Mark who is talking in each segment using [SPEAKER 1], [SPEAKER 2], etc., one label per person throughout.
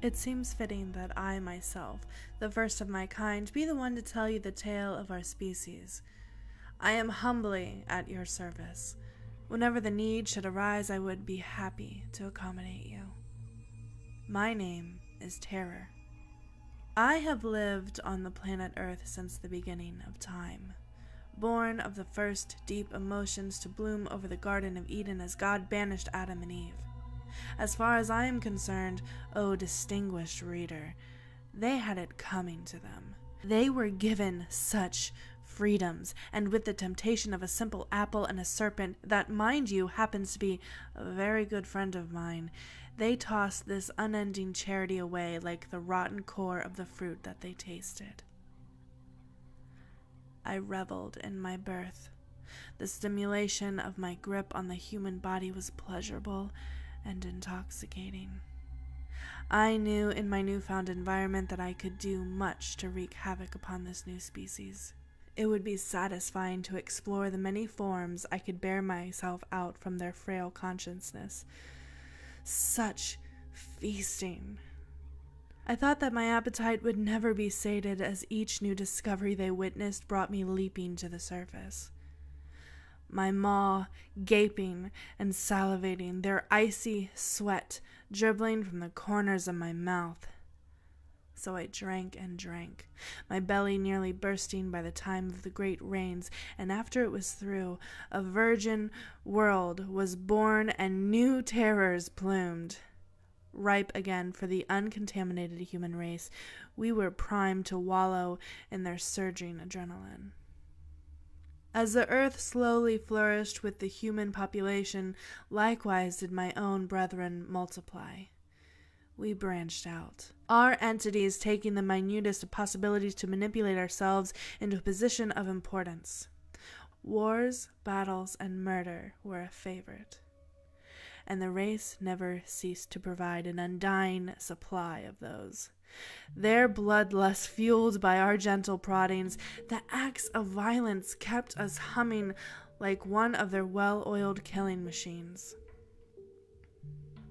[SPEAKER 1] It seems fitting that I myself, the first of my kind, be the one to tell you the tale of our species. I am humbly at your service. Whenever the need should arise, I would be happy to accommodate you. My name is Terror. I have lived on the planet Earth since the beginning of time, born of the first deep emotions to bloom over the Garden of Eden as God banished Adam and Eve. As far as I am concerned, O distinguished reader, they had it coming to them. They were given such freedoms, and with the temptation of a simple apple and a serpent that, mind you, happens to be a very good friend of mine, they tossed this unending charity away like the rotten core of the fruit that they tasted. I reveled in my birth. The stimulation of my grip on the human body was pleasurable and intoxicating. I knew in my newfound environment that I could do much to wreak havoc upon this new species. It would be satisfying to explore the many forms I could bear myself out from their frail consciousness. Such feasting! I thought that my appetite would never be sated as each new discovery they witnessed brought me leaping to the surface. My maw gaping and salivating, their icy sweat dribbling from the corners of my mouth. So I drank and drank, my belly nearly bursting by the time of the great rains, and after it was through, a virgin world was born and new terrors plumed. Ripe again for the uncontaminated human race, we were primed to wallow in their surging adrenaline. As the earth slowly flourished with the human population, likewise did my own brethren multiply. We branched out, our entities taking the minutest of possibilities to manipulate ourselves into a position of importance. Wars, battles, and murder were a favorite, and the race never ceased to provide an undying supply of those. Their bloodlust fueled by our gentle proddings, the acts of violence kept us humming like one of their well-oiled killing machines.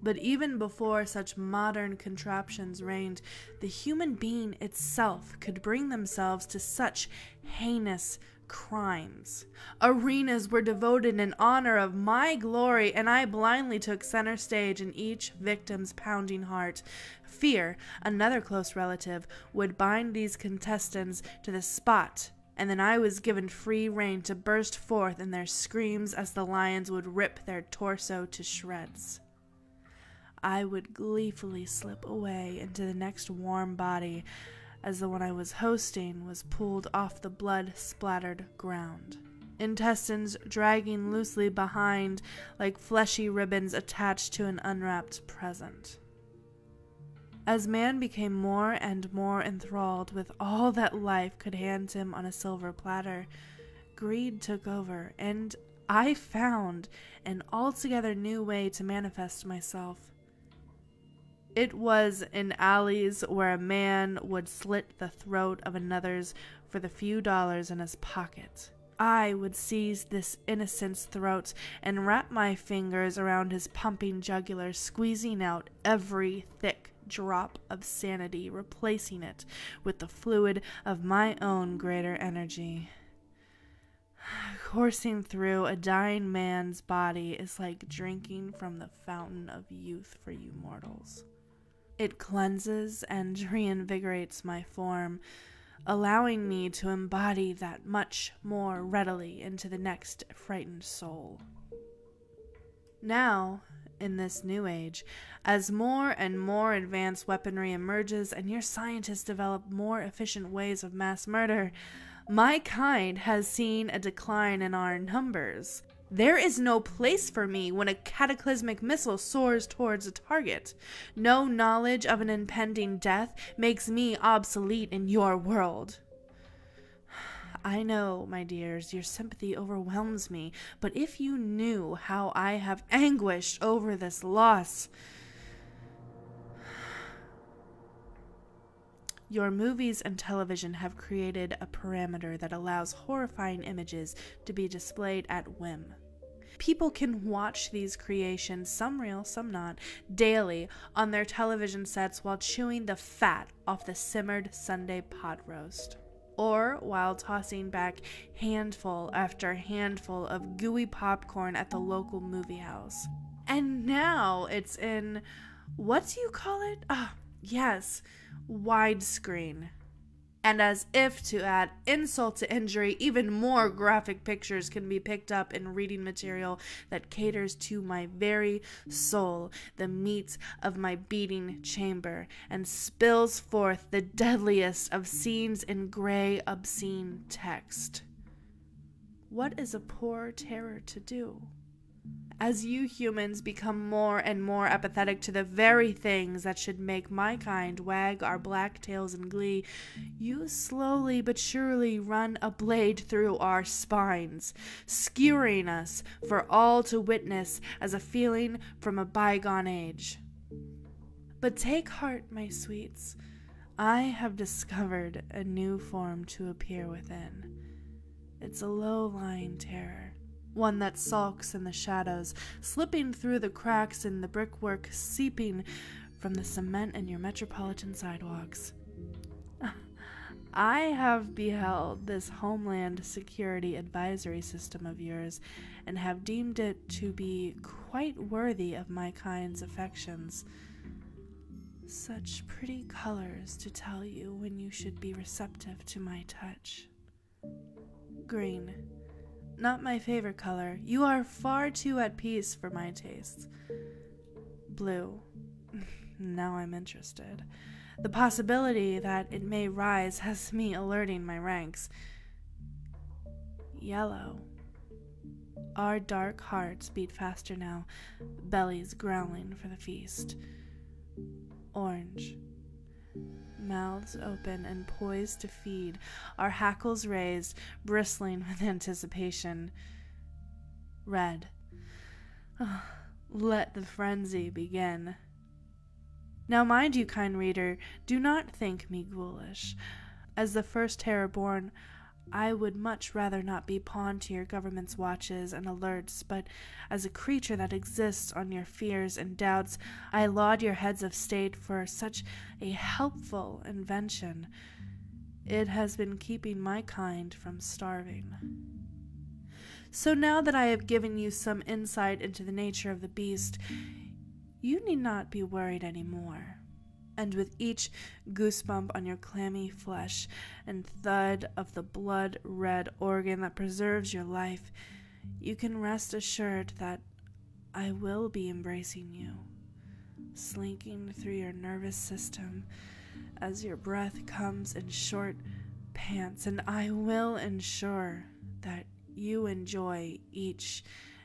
[SPEAKER 1] But even before such modern contraptions reigned, the human being itself could bring themselves to such heinous crimes. Arenas were devoted in honor of my glory, and I blindly took center stage in each victim's pounding heart. Fear, another close relative, would bind these contestants to the spot, and then I was given free rein to burst forth in their screams as the lions would rip their torso to shreds. I would gleefully slip away into the next warm body as the one I was hosting was pulled off the blood-splattered ground, intestines dragging loosely behind like fleshy ribbons attached to an unwrapped present. As man became more and more enthralled with all that life could hand him on a silver platter, greed took over, and I found an altogether new way to manifest myself. It was in alleys where a man would slit the throat of another's for the few dollars in his pocket. I would seize this innocent's throat and wrap my fingers around his pumping jugular, squeezing out every thick drop of sanity, replacing it with the fluid of my own greater energy. Coursing through a dying man's body is like drinking from the fountain of youth for you mortals. It cleanses and reinvigorates my form, allowing me to embody that much more readily into the next frightened soul. Now, in this new age, as more and more advanced weaponry emerges and your scientists develop more efficient ways of mass murder, my kind has seen a decline in our numbers. There is no place for me when a cataclysmic missile soars towards a target. No knowledge of an impending death makes me obsolete in your world. I know, my dears, your sympathy overwhelms me, but if you knew how I have anguished over this loss. Your movies and television have created a parameter that allows horrifying images to be displayed at whim. People can watch these creations, some real, some not, daily on their television sets while chewing the fat off the simmered Sunday pot roast, or while tossing back handful after handful of gooey popcorn at the local movie house. And now it's in, what do you call it? Yes, widescreen. And as if to add insult to injury, even more graphic pictures can be picked up in reading material that caters to my very soul, the meat of my beating chamber, and spills forth the deadliest of scenes in gray, obscene text. What is a poor terror to do? As you humans become more and more apathetic to the very things that should make my kind wag our black tails in glee, you slowly but surely run a blade through our spines, skewering us for all to witness as a feeling from a bygone age. But take heart, my sweets. I have discovered a new form to appear within. It's a low-lying terror. One that sulks in the shadows, slipping through the cracks in the brickwork, seeping from the cement in your metropolitan sidewalks. I have beheld this Homeland Security advisory system of yours, and have deemed it to be quite worthy of my kind's affections. Such pretty colors to tell you when you should be receptive to my touch. Green. Not my favorite color. You are far too at peace for my tastes. Blue. Now I'm interested. The possibility that it may rise has me alerting my ranks. Yellow. Our dark hearts beat faster now, bellies growling for the feast. Orange. Mouths open and poised to feed, our hackles raised, bristling with anticipation. Red. Let the frenzy begin. Now mind you, kind reader, do not think me ghoulish. As the first terror born, I would much rather not be pawn to your government's watches and alerts, but as a creature that exists on your fears and doubts, I laud your heads of state for such a helpful invention. It has been keeping my kind from starving. So now that I have given you some insight into the nature of the beast, you need not be worried anymore. And with each goosebump on your clammy flesh and thud of the blood-red organ that preserves your life, you can rest assured that I will be embracing you, slinking through your nervous system as your breath comes in short pants, and I will ensure that you enjoy each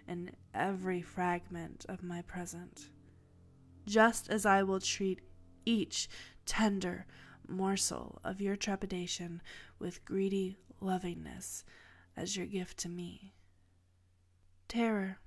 [SPEAKER 1] and every fragment of my present, just as I will treat each tender morsel of your trepidation with greedy lovingness as your gift to me. Terror.